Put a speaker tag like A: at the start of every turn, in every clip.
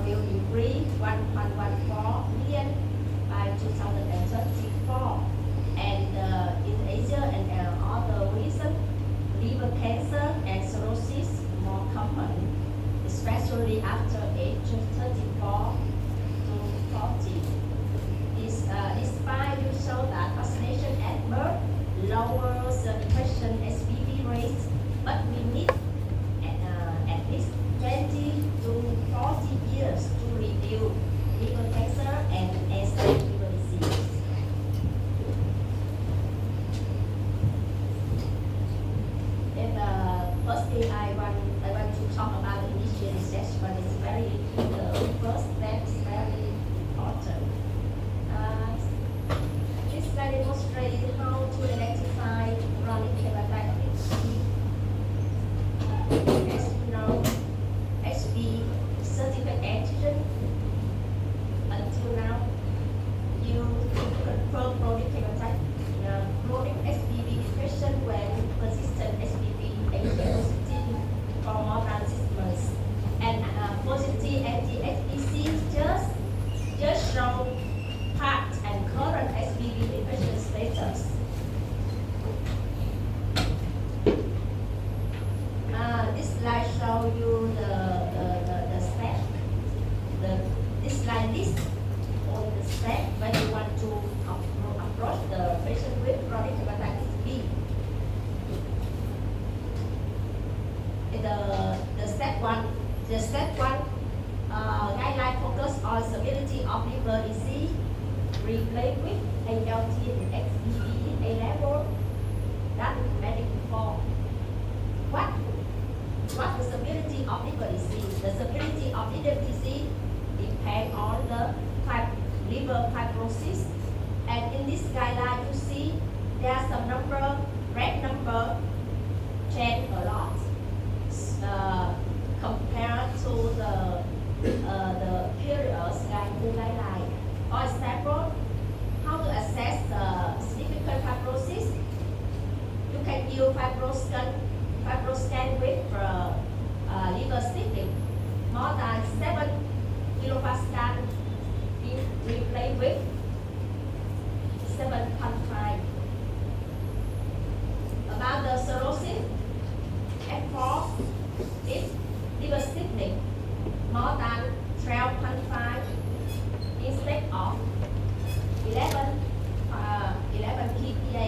A: will increase 1.14 million by 2034. And in Asia and other regions, liver cancer and cirrhosis more common, especially after age 34 to 40. Despite you show that vaccination at birth lowers the infection HPV rates, but we need at least 20 to 40 years to reduce liver cancer and end-stage liver disease. And firstly, I want to talk about the initial research, but it's very the first step is very important. This slide demonstrates how to identify chronic hepatitis B. As you know, HB certificate antigen until now you confirm chronic hepatitis, chronic HBV infection when persistent HBV positive for more than 6 months, and positive anti-HBC just show past and current HBV infection status. This slide show you the step. This slide list all the steps when you want to approach the patient with chronic hepatitis B. The step one guideline focus on severity of liver disease, replace with ALT and XBB A level that medical form. What the severity of liver disease? The severity of liver disease depends on the liver fibrosis, and in this guideline you see there are some number, red number change a lot compared to the previous guideline. For example, how to assess the significant fibrosis? You can use fibroscan with liver stiffening more than 7 kilopascal replaced with 7.5. About the cirrhosis, F4 is liver stiffening more than 12.5 instead of 11 ppa,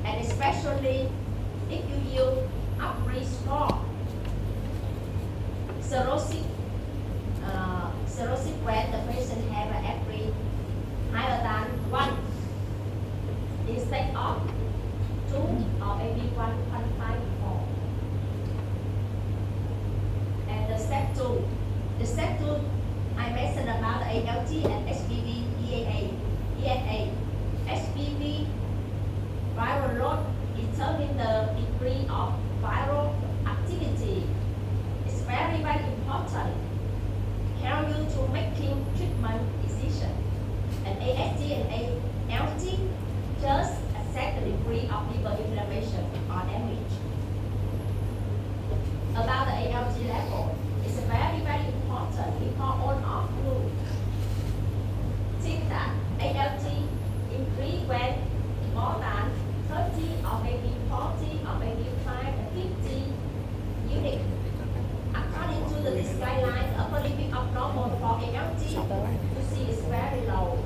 A: and especially if you use up-risk score. Cirrhosis when the patient have an F3 higher than 1 instead of 2 or maybe 1.54. And the step 2. The step 2 I mentioned about the ALT and HBV ENA. HBV viral load determine the degree of viral activity. It's very, very important. Help you to making treatment decision. And AST and ALT just assess the degree of liver inflammation or damage. About the ALT level, it's very, very important because all of you think that ALT increase when more than 30 or maybe 40 or maybe 50 units. According to the guideline, the upper limit of normal for ALT, you see is very low.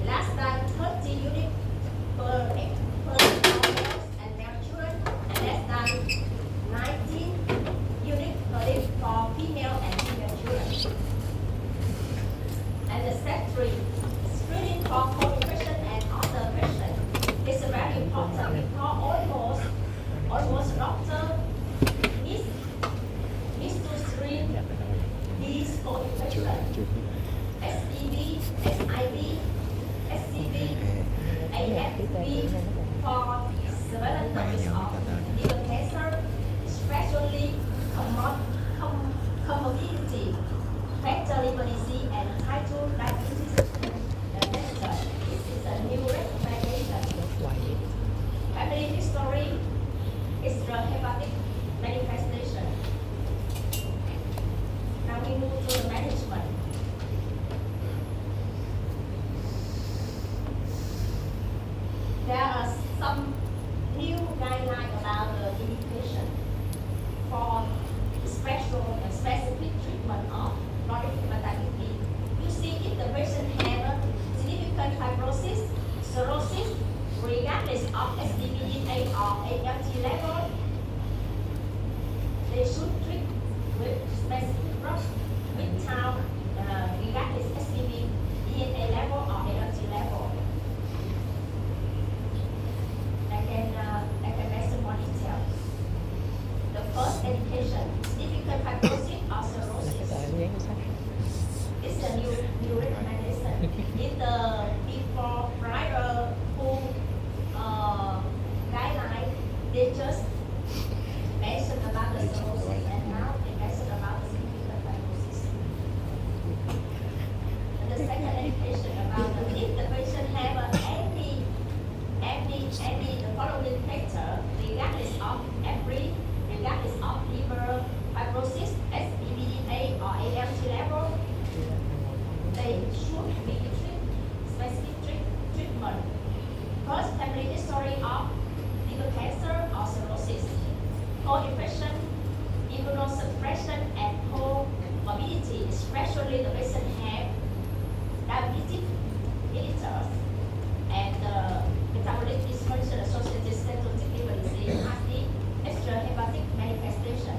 A: Less than 30 units per males and male children, and less than 19 units per day for female and female children. And the step 3, screening for co-infection and other patients is very important because almost doctor needs to screen these co-infections. STD, SIV, SCV, AFV for several types of liver cancer, especially comorbidity, factor liver disease, and type 2 diabetes. This is a new recommendation. Family history is the hepatic manifestation. Now we move to the management. regardless of SBBDA or ALT level, they should treat with specific drugs without regardless SBBDA level or ALT level. I can make some more details. The first education, significant fibrosis or cirrhosis. It's a new recommendation. In the before prior WHO guideline, they just mentioned about the cirrhosis, and now they mention about the significant fibrosis. And the second education about if the patient have any the following factor, regardless of liver fibrosis, SBBDA or ALT level, they should be specific treatment. First, family history of liver cancer or cirrhosis, co-infection, immunosuppression, and comorbidity, especially the patient have diabetic mellitus and metabolic dysfunction associated steatotic liver disease, extrahepatic manifestation.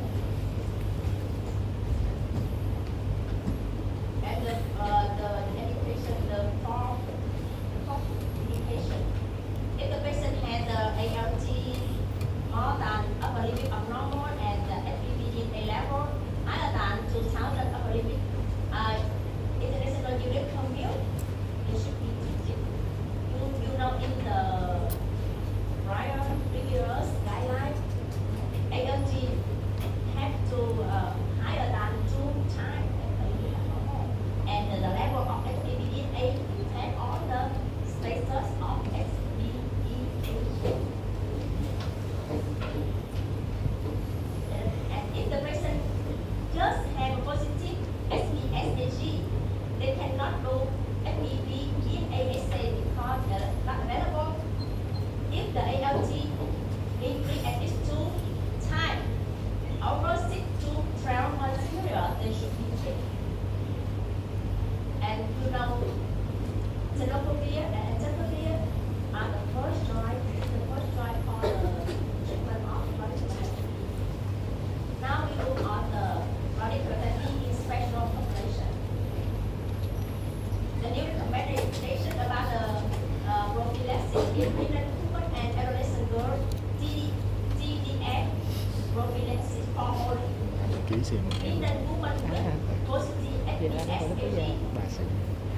A: And the indication, the fourth indication, if the patient has ALT more than upper limit of normal and the SBBDA level higher than 2,000 upper limit, international unit commute, it should be treated. You know, in the prior previous guideline, ALT have to higher than 2 times upper limit of normal, and the level of SBBDA depend on the status of SBBDA. And if the patient just have a positive SBSAG, they cannot do SBBDA assay because they're not available. If the ALT increase at least 2 times over 6 to 12 months period, they should be treated. And you know, tenofovir and entecavir are the first drug for the treatment of chronic hepatitis. Now we move on the chronic hepatitis in special population. The new recommendation about the prophylaxis in pregnant women and adolescent girls, TDF prophylaxis for all pregnant women with positive SBSAG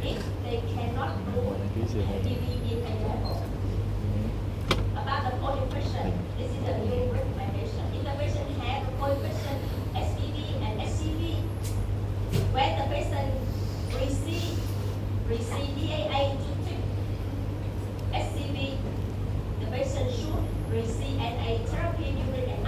A: if they cannot do SBBDA level. About the co-infection, this is a new recommendation. If the patient has a co-infection, SBV and SCV, when the patient receive DAA to treat SCV, the patient should receive NA therapy during